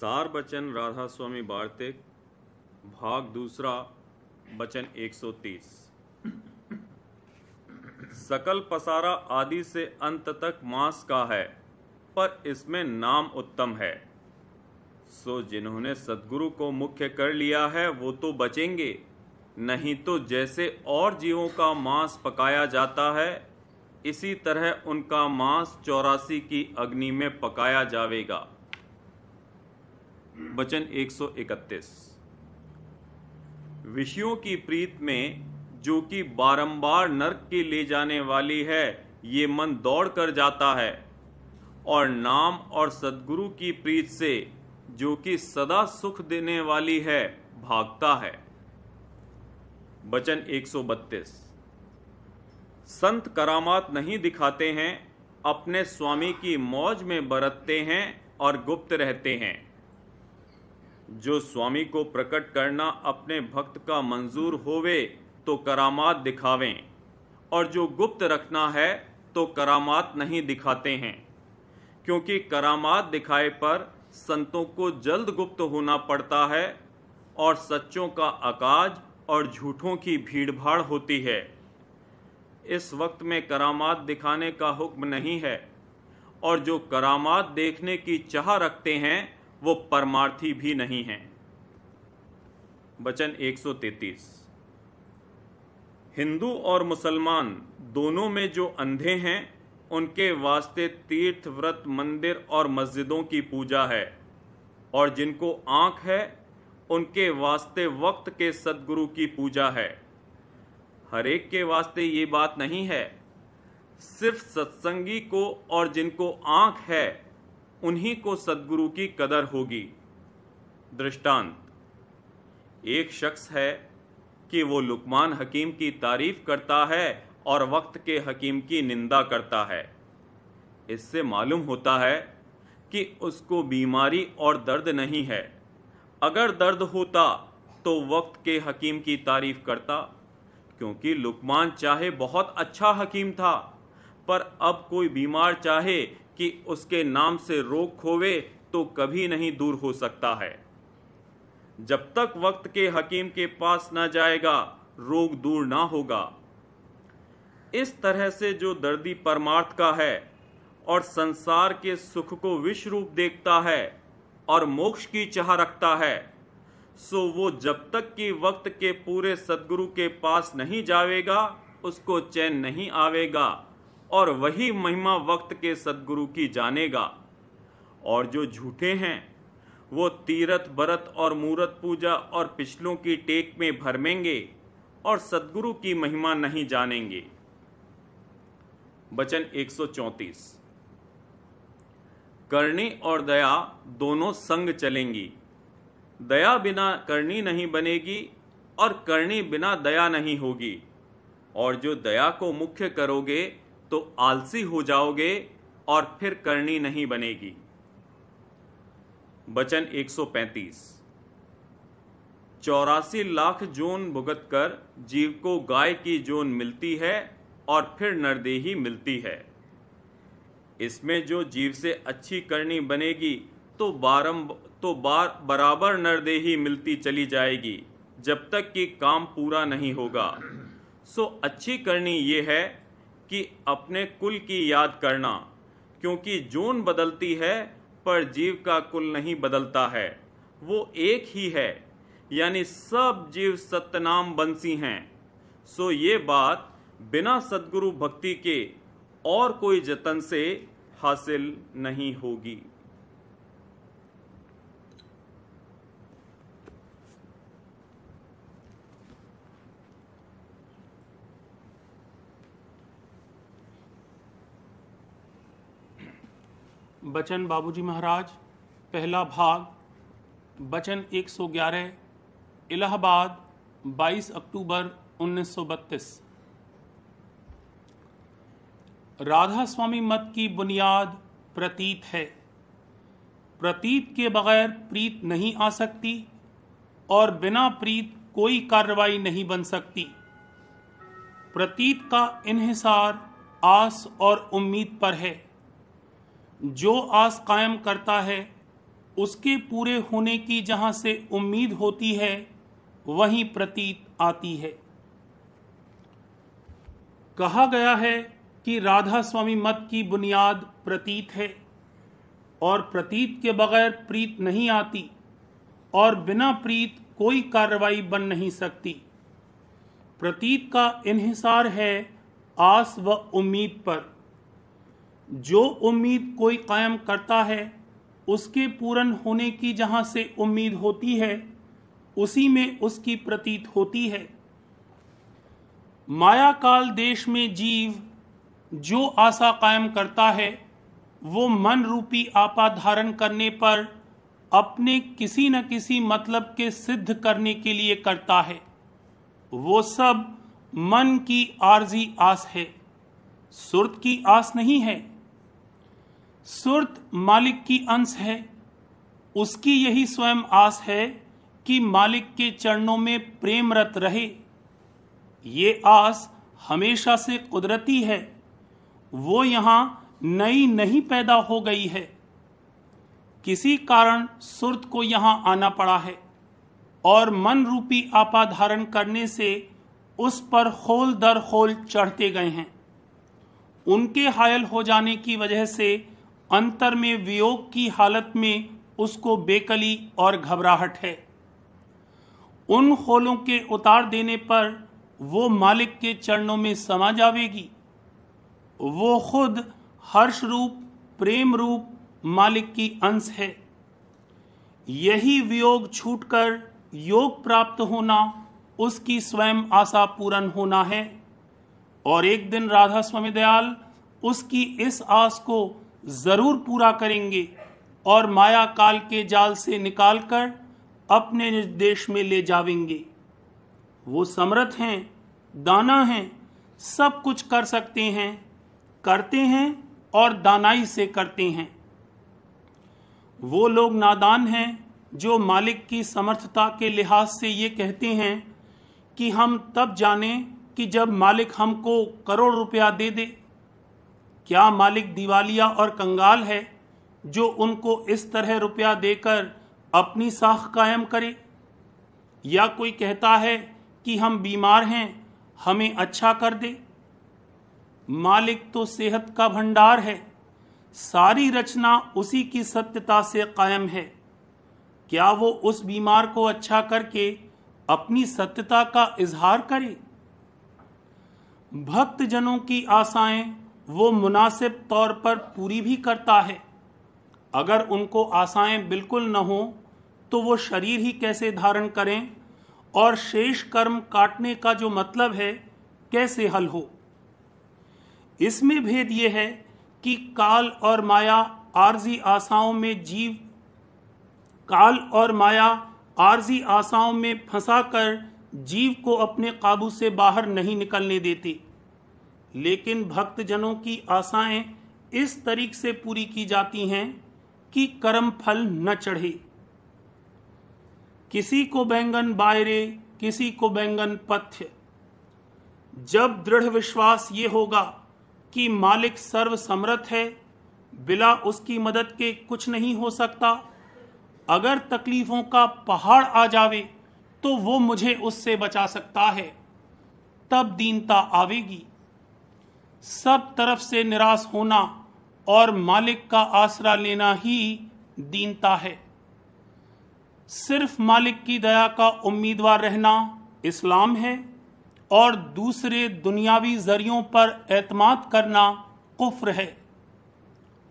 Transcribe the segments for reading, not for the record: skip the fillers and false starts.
सार बचन राधा स्वामी वार्तिक भाग दूसरा वचन 130। सकल पसारा आदि से अंत तक मांस का है, पर इसमें नाम उत्तम है। सो जिन्होंने सद्गुरु को मुख्य कर लिया है वो तो बचेंगे, नहीं तो जैसे और जीवों का मांस पकाया जाता है इसी तरह उनका मांस 84 की अग्नि में पकाया जाएगा। वचन 131। विषयों की प्रीत में जो कि बारंबार नरक के ले जाने वाली है, ये मन दौड़ कर जाता है, और नाम और सद्गुरु की प्रीत से जो कि सदा सुख देने वाली है भागता है। वचन 132। संत करामात नहीं दिखाते हैं, अपने स्वामी की मौज में बरतते हैं और गुप्त रहते हैं। जो स्वामी को प्रकट करना अपने भक्त का मंजूर होवे तो करामात दिखावें, और जो गुप्त रखना है तो करामात नहीं दिखाते हैं, क्योंकि करामात दिखाए पर संतों को जल्द गुप्त होना पड़ता है और सच्चों का अकाज और झूठों की भीड़भाड़ होती है। इस वक्त में करामात दिखाने का हुक्म नहीं है, और जो करामात देखने की चाह रखते हैं वो परमार्थी भी नहीं हैं। वचन 133। हिंदू और मुसलमान दोनों में जो अंधे हैं उनके वास्ते तीर्थ व्रत मंदिर और मस्जिदों की पूजा है, और जिनको आंख है उनके वास्ते वक्त के सद्गुरु की पूजा है। हर एक के वास्ते ये बात नहीं है, सिर्फ सत्संगी को और जिनको आंख है उन्हीं को सद्गुरु की कदर होगी। दृष्टांत, एक शख्स है कि वो लुकमान हकीम की तारीफ करता है और वक्त के हकीम की निंदा करता है। इससे मालूम होता है कि उसको बीमारी और दर्द नहीं है। अगर दर्द होता तो वक्त के हकीम की तारीफ करता, क्योंकि लुकमान चाहे बहुत अच्छा हकीम था, पर अब कोई बीमार चाहे कि उसके नाम से रोग खोवे तो कभी नहीं दूर हो सकता है। जब तक वक्त के हकीम के पास न जाएगा रोग दूर ना होगा। इस तरह से जो दर्दी परमार्थ का है और संसार के सुख को विष रूप देखता है और मोक्ष की चाह रखता है, सो वो जब तक कि वक्त के पूरे सद्गुरु के पास नहीं जावेगा उसको चैन नहीं आवेगा, और वही महिमा वक्त के सद्गुरु की जानेगा। और जो झूठे हैं वो तीरथ बरत और मूरत पूजा और पिछलों की टेक में भरमेंगे और सद्गुरु की महिमा नहीं जानेंगे। वचन 134। करनी और दया दोनों संग चलेंगी। दया बिना करनी नहीं बनेगी और करनी बिना दया नहीं होगी, और जो दया को मुख्य करोगे तो आलसी हो जाओगे और फिर करनी नहीं बनेगी। वचन 135। 84 लाख जोन भुगत कर जीव को गाय की जोन मिलती है और फिर नरदेही मिलती है। इसमें जो जीव से अच्छी करनी बनेगी तो बराबर नरदेही मिलती चली जाएगी जब तक कि काम पूरा नहीं होगा। सो अच्छी करनी ये है कि अपने कुल की याद करना, क्योंकि जोन बदलती है पर जीव का कुल नहीं बदलता है, वो एक ही है, यानी सब जीव सत्यनाम बंसी हैं। सो ये बात बिना सद्गुरु भक्ति के और कोई जतन से हासिल नहीं होगी। वचन बाबूजी महाराज, पहला भाग, वचन 111, इलाहाबाद, 22 अक्टूबर 1932। राधा स्वामी मत की बुनियाद प्रतीत है। प्रतीत के बगैर प्रीत नहीं आ सकती और बिना प्रीत कोई कार्रवाई नहीं बन सकती। प्रतीत का इन्हिसार आस और उम्मीद पर है। जो आस कायम करता है उसके पूरे होने की जहां से उम्मीद होती है वहीं प्रतीत आती है। कहा गया है कि राधा स्वामी मत की बुनियाद प्रतीत है और प्रतीत के बगैर प्रीत नहीं आती और बिना प्रीत कोई कार्रवाई बन नहीं सकती। प्रतीत का इन्हिसार है आस व उम्मीद पर। जो उम्मीद कोई कायम करता है उसके पूर्ण होने की जहां से उम्मीद होती है उसी में उसकी प्रतीत होती है। माया काल देश में जीव जो आशा कायम करता है वो मन रूपी आपा धारण करने पर अपने किसी न किसी मतलब के सिद्ध करने के लिए करता है। वो सब मन की आर्जी आस है, सुर्त की आस नहीं है। सुर्त मालिक की अंश है, उसकी यही स्वयं आस है कि मालिक के चरणों में प्रेमरत रहे। ये आस हमेशा से कुदरती है, वो यहां नई नहीं पैदा हो गई है। किसी कारण सुर्त को यहां आना पड़ा है और मन रूपी आपा धारण करने से उस पर खोल दर खोल चढ़ते गए हैं। उनके हायल हो जाने की वजह से अंतर में वियोग की हालत में उसको बेकली और घबराहट है। उन खोलों के उतार देने पर वो मालिक के चरणों में समा जावेगी। वो खुद हर्ष रूप प्रेम रूप मालिक की अंश है। यही वियोग छूटकर योग प्राप्त होना उसकी स्वयं आशा पूर्ण होना है और एक दिन राधा स्वामी दयाल उसकी इस आस को जरूर पूरा करेंगे और माया काल के जाल से निकालकर अपने निर्देश में ले जावेंगे। वो समर्थ हैं, दाना हैं, सब कुछ कर सकते हैं, करते हैं और दानाई से करते हैं। वो लोग नादान हैं जो मालिक की समर्थता के लिहाज से ये कहते हैं कि हम तब जाने कि जब मालिक हमको करोड़ रुपया दे दे। क्या मालिक दिवालिया और कंगाल है जो उनको इस तरह रुपया देकर अपनी साख कायम करे? या कोई कहता है कि हम बीमार हैं, हमें अच्छा कर दे? मालिक तो सेहत का भंडार है, सारी रचना उसी की सत्यता से कायम है। क्या वो उस बीमार को अच्छा करके अपनी सत्यता का इजहार करे? भक्त जनों की आशाएं वो मुनासिब तौर पर पूरी भी करता है। अगर उनको आशाएं बिल्कुल न हो तो वो शरीर ही कैसे धारण करें और शेष कर्म काटने का जो मतलब है कैसे हल हो? इसमें भेद ये है कि काल और माया आर्जी आशाओं में फंसाकर जीव को अपने काबू से बाहर नहीं निकलने देते, लेकिन भक्त जनों की आशाएं इस तरीके से पूरी की जाती हैं कि कर्म फल न चढ़े। किसी को बैंगन बायरे, किसी को बैंगन पथ्य। जब दृढ़ विश्वास ये होगा कि मालिक सर्व समर्थ है, बिना उसकी मदद के कुछ नहीं हो सकता, अगर तकलीफों का पहाड़ आ जावे तो वो मुझे उससे बचा सकता है, तब दीनता आवेगी। सब तरफ से निराश होना और मालिक का आसरा लेना ही दीनता है। सिर्फ मालिक की दया का उम्मीदवार रहना इस्लाम है और दूसरे दुनियावी जरियों पर एतमाद करना कुफ्र है।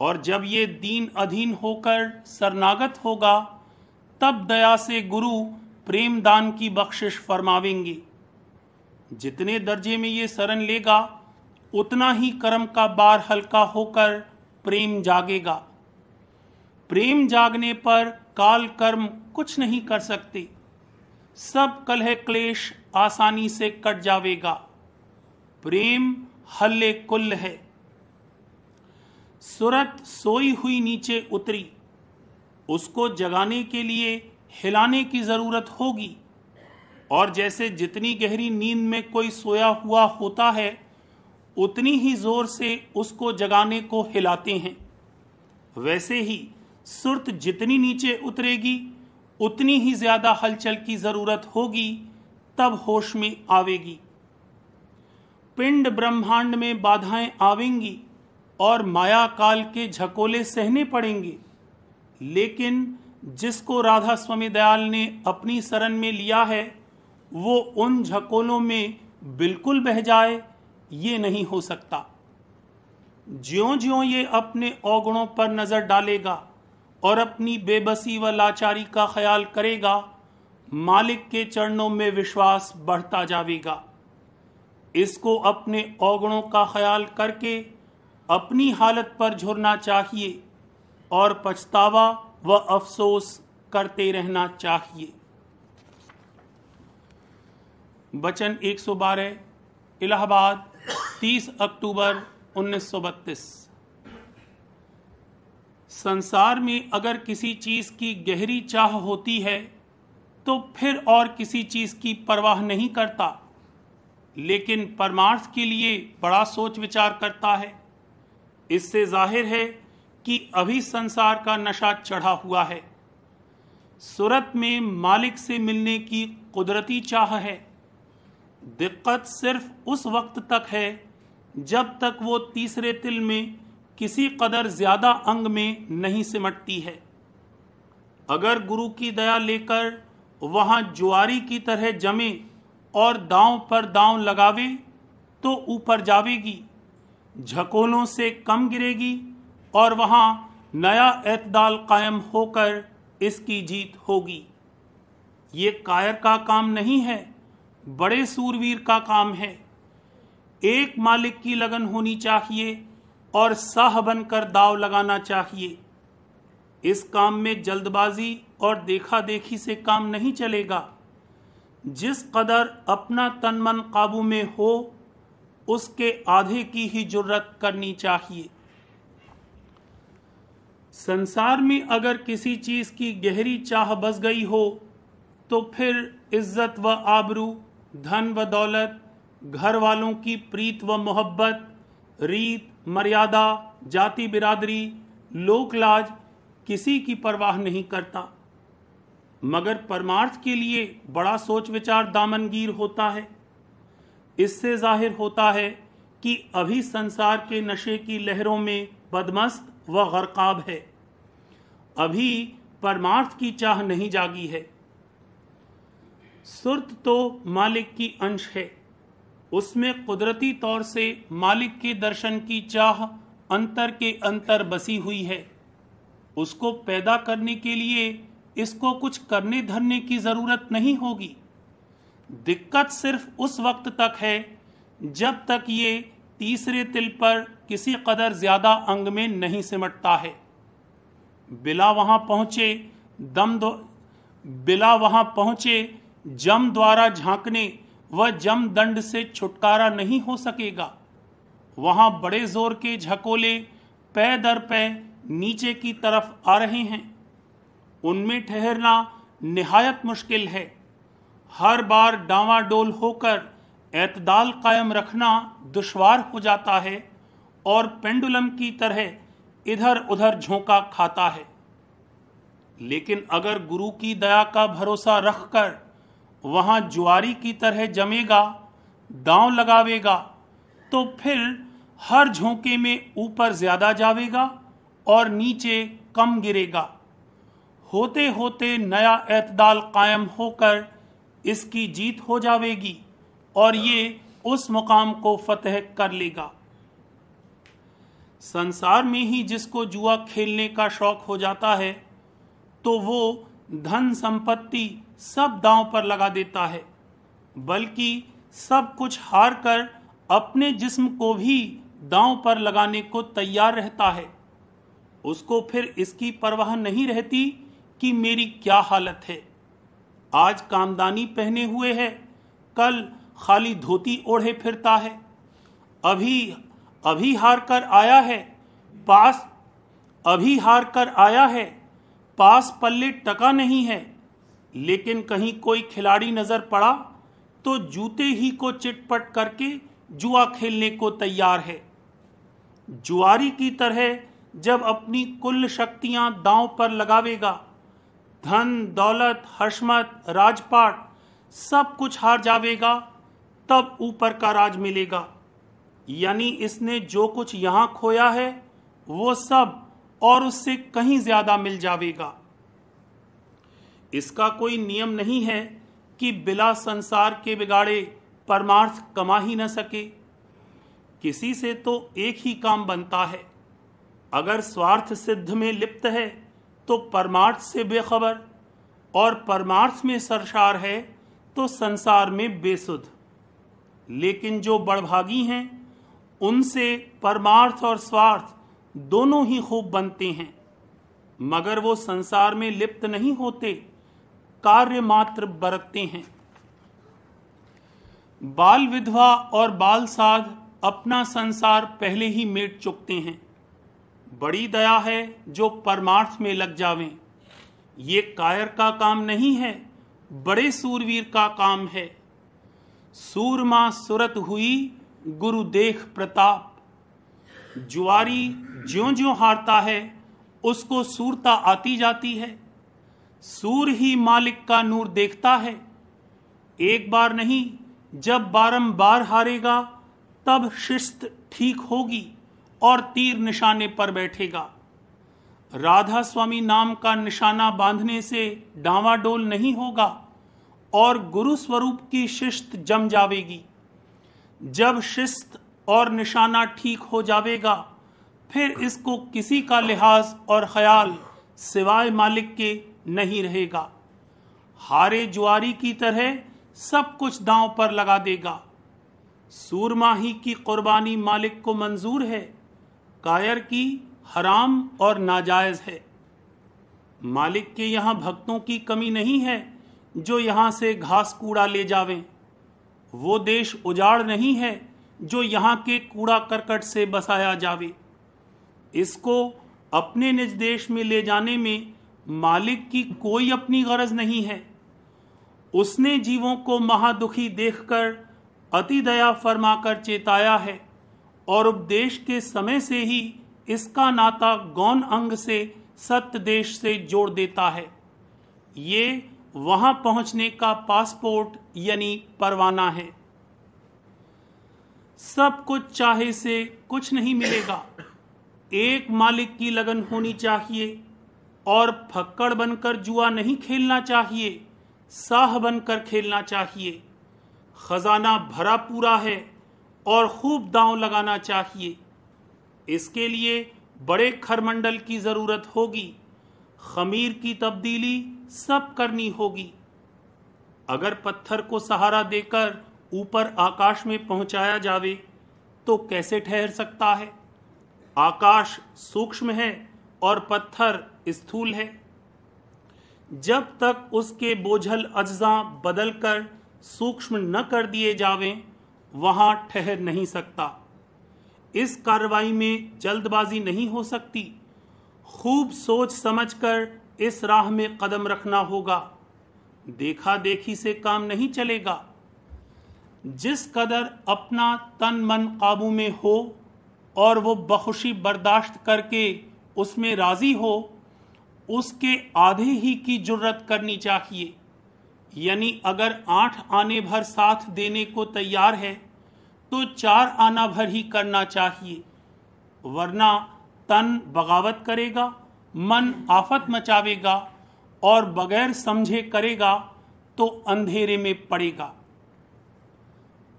और जब ये दीन अधीन होकर शरणागत होगा तब दया से गुरु प्रेम दान की बख्शिश फरमावेंगे। जितने दर्जे में ये शरण लेगा उतना ही कर्म का बार हल्का होकर प्रेम जागेगा। प्रेम जागने पर काल कर्म कुछ नहीं कर सकते, सब कलह क्लेश आसानी से कट जावेगा। प्रेम हल्ले कुल्ल है। सूरत सोई हुई नीचे उतरी, उसको जगाने के लिए हिलाने की जरूरत होगी। और जैसे जितनी गहरी नींद में कोई सोया हुआ होता है उतनी ही जोर से उसको जगाने को हिलाते हैं, वैसे ही सुर्त जितनी नीचे उतरेगी उतनी ही ज्यादा हलचल की जरूरत होगी, तब होश में आवेगी। पिंड ब्रह्मांड में बाधाएं आवेंगी और माया काल के झकोले सहने पड़ेंगे, लेकिन जिसको राधा स्वामी दयाल ने अपनी शरण में लिया है वो उन झकोलों में बिल्कुल बह जाए, ये नहीं हो सकता। ज्यों ज्यों ये अपने अवगुणों पर नजर डालेगा और अपनी बेबसी व लाचारी का ख्याल करेगा, मालिक के चरणों में विश्वास बढ़ता जाएगा। इसको अपने अवगुणों का ख्याल करके अपनी हालत पर झुरना चाहिए और पछतावा व अफसोस करते रहना चाहिए। वचन 112, इलाहाबाद, 30 अक्टूबर 1932। संसार में अगर किसी चीज की गहरी चाह होती है तो फिर और किसी चीज की परवाह नहीं करता, लेकिन परमार्थ के लिए बड़ा सोच विचार करता है। इससे जाहिर है कि अभी संसार का नशा चढ़ा हुआ है। सूरत में मालिक से मिलने की कुदरती चाह है। दिक्कत सिर्फ उस वक्त तक है जब तक वो तीसरे तिल में किसी कदर ज्यादा अंग में नहीं सिमटती है। अगर गुरु की दया लेकर वहां जुआरी की तरह जमे और दांव पर दांव लगावे तो ऊपर जावेगी, झकोलों से कम गिरेगी और वहां नया एतदाल कायम होकर इसकी जीत होगी। ये कायर का काम नहीं है, बड़े सूरवीर का काम है। एक मालिक की लगन होनी चाहिए और साह बनकर दाव लगाना चाहिए। इस काम में जल्दबाजी और देखा देखी से काम नहीं चलेगा। जिस कदर अपना तन मन काबू में हो उसके आधे की ही जुर्रत करनी चाहिए। संसार में अगर किसी चीज की गहरी चाह बस गई हो तो फिर इज्जत व आबरू, धन व दौलत, घर वालों की प्रीत व मोहब्बत, रीत मर्यादा, जाति बिरादरी, लोक लाज किसी की परवाह नहीं करता। मगर परमार्थ के लिए बड़ा सोच विचार दामनगीर होता है। इससे जाहिर होता है कि अभी संसार के नशे की लहरों में बदमस्त व गरकाब है। अभी परमार्थ की चाह नहीं जागी है। सुर्त तो मालिक की अंश है, उसमें कुदरती तौर से मालिक के दर्शन की चाह अंतर के अंतर बसी हुई है। उसको पैदा करने के लिए इसको कुछ करने धरने की जरूरत नहीं होगी। दिक्कत सिर्फ उस वक्त तक है जब तक ये तीसरे तिल पर किसी कदर ज्यादा अंग में नहीं सिमटता है। बिला वहां पहुंचे जम द्वारा झांकने व जम दंड से छुटकारा नहीं हो सकेगा। वहां बड़े जोर के झकोले पै दर पै नीचे की तरफ आ रहे हैं। उनमें ठहरना निहायत मुश्किल है। हर बार डांवाडोल होकर एतदाल कायम रखना दुश्वार हो जाता है और पेंडुलम की तरह इधर उधर झोंका खाता है। लेकिन अगर गुरु की दया का भरोसा रखकर वहां जुआरी की तरह जमेगा, दांव लगावेगा, तो फिर हर झोंके में ऊपर ज्यादा जावेगा और नीचे कम गिरेगा। होते होते नया एतदाल कायम होकर इसकी जीत हो जावेगी और ये उस मुकाम को फतह कर लेगा। संसार में ही जिसको जुआ खेलने का शौक हो जाता है तो वो धन संपत्ति सब दांव पर लगा देता है, बल्कि सब कुछ हार कर अपने जिस्म को भी दांव पर लगाने को तैयार रहता है। उसको फिर इसकी परवाह नहीं रहती कि मेरी क्या हालत है। आज कामदानी पहने हुए है, कल खाली धोती ओढ़े फिरता है। अभी हार कर आया है, पास पल्ले टका नहीं है। लेकिन कहीं कोई खिलाड़ी नजर पड़ा तो जूते ही को चिटपट करके जुआ खेलने को तैयार है। जुआरी की तरह जब अपनी कुल शक्तियां दांव पर लगावेगा, धन दौलत हर्षमत राजपाट सब कुछ हार जावेगा, तब ऊपर का राज मिलेगा। यानी इसने जो कुछ यहां खोया है वो सब और उससे कहीं ज्यादा मिल जावेगा। इसका कोई नियम नहीं है कि बिला संसार के बिगाड़े परमार्थ कमा ही न सके। किसी से तो एक ही काम बनता है। अगर स्वार्थ सिद्ध में लिप्त है तो परमार्थ से बेखबर, और परमार्थ में सरशार है तो संसार में बेसुध। लेकिन जो बड़भागी हैं उनसे परमार्थ और स्वार्थ दोनों ही खूब बनते हैं, मगर वो संसार में लिप्त नहीं होते, कार्य मात्र बरतते हैं। बाल विधवा और बाल साध अपना संसार पहले ही मेट चुकते हैं। बड़ी दया है जो परमार्थ में लग जावें। ये कायर का काम नहीं है, बड़े सूरवीर का काम है। सूरमा सुरत हुई गुरु देख प्रताप। जुआरी ज्यों ज्यों हारता है उसको सूरता आती जाती है। सूर ही मालिक का नूर देखता है। एक बार नहीं, जब बारंबार हारेगा तब शिस्त ठीक होगी और तीर निशाने पर बैठेगा। राधा स्वामी नाम का निशाना बांधने से डांवाडोल नहीं होगा और गुरु स्वरूप की शिस्त जम जावेगी। जब शिस्त और निशाना ठीक हो जावेगा, फिर इसको किसी का लिहाज और ख्याल सिवाय मालिक के नहीं रहेगा। हारे जुआरी की तरह सब कुछ दांव पर लगा देगा। सूरमाही की कुर्बानी मालिक को मंजूर है, कायर की हराम और नाजायज है। मालिक के यहाँ भक्तों की कमी नहीं है जो यहाँ से घास कूड़ा ले जावें। वो देश उजाड़ नहीं है जो यहाँ के कूड़ा करकट से बसाया जावे। इसको अपने निज देश में ले जाने में मालिक की कोई अपनी गरज नहीं है। उसने जीवों को महादुखी देखकर अति दया फरमाकर चेताया है और उपदेश के समय से ही इसका नाता गौण अंग से सत्य देश से जोड़ देता है। ये वहां पहुंचने का पासपोर्ट यानी परवाना है। सब कुछ चाहे से कुछ नहीं मिलेगा। एक मालिक की लगन होनी चाहिए और फक्कड़ बनकर जुआ नहीं खेलना चाहिए, साह बनकर खेलना चाहिए। खजाना भरा पूरा है और खूब दांव लगाना चाहिए। इसके लिए बड़े खरमंडल की जरूरत होगी। खमीर की तब्दीली सब करनी होगी। अगर पत्थर को सहारा देकर ऊपर आकाश में पहुंचाया जावे तो कैसे ठहर सकता है? आकाश सूक्ष्म है और पत्थर स्थूल है। जब तक उसके बोझल अज्जा बदलकर सूक्ष्म न कर दिए जावें, वहां ठहर नहीं सकता। इस कार्रवाई में जल्दबाजी नहीं हो सकती। खूब सोच समझकर इस राह में कदम रखना होगा। देखा देखी से काम नहीं चलेगा। जिस कदर अपना तन मन काबू में हो और वो बखुशी बर्दाश्त करके उसमें राजी हो, उसके आधे ही की जुर्रत करनी चाहिए। यानी अगर 8 आने भर साथ देने को तैयार है तो 4 आना भर ही करना चाहिए, वरना तन बगावत करेगा, मन आफत मचावेगा और बगैर समझे करेगा तो अंधेरे में पड़ेगा।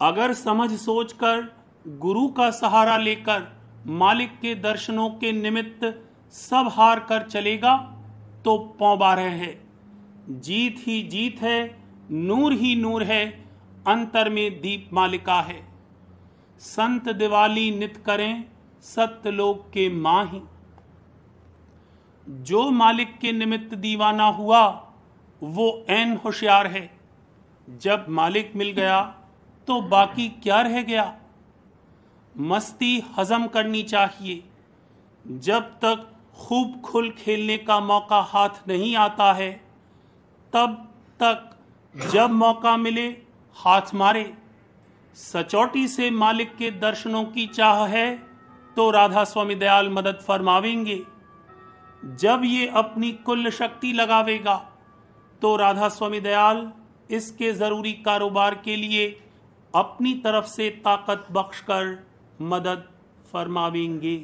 अगर समझ सोचकर गुरु का सहारा लेकर मालिक के दर्शनों के निमित्त सब हार कर चलेगा तो पौबारह है। जीत ही जीत है, नूर ही नूर है, अंतर में दीप मालिका है। संत दिवाली नित करें, सत्य लोक के माही। जो मालिक के निमित्त दीवाना हुआ वो ऐन होशियार है। जब मालिक मिल गया तो बाकी क्या रह गया? मस्ती हजम करनी चाहिए। जब तक खूब खुल खेलने का मौका हाथ नहीं आता है, तब तक जब मौका मिले हाथ मारे। सचौटी से मालिक के दर्शनों की चाह है तो राधा स्वामी दयाल मदद फरमावेंगे। जब ये अपनी कुल शक्ति लगावेगा तो राधा स्वामी दयाल इसके जरूरी कारोबार के लिए अपनी तरफ से ताकत बख्शकर मदद फरमावेंगे।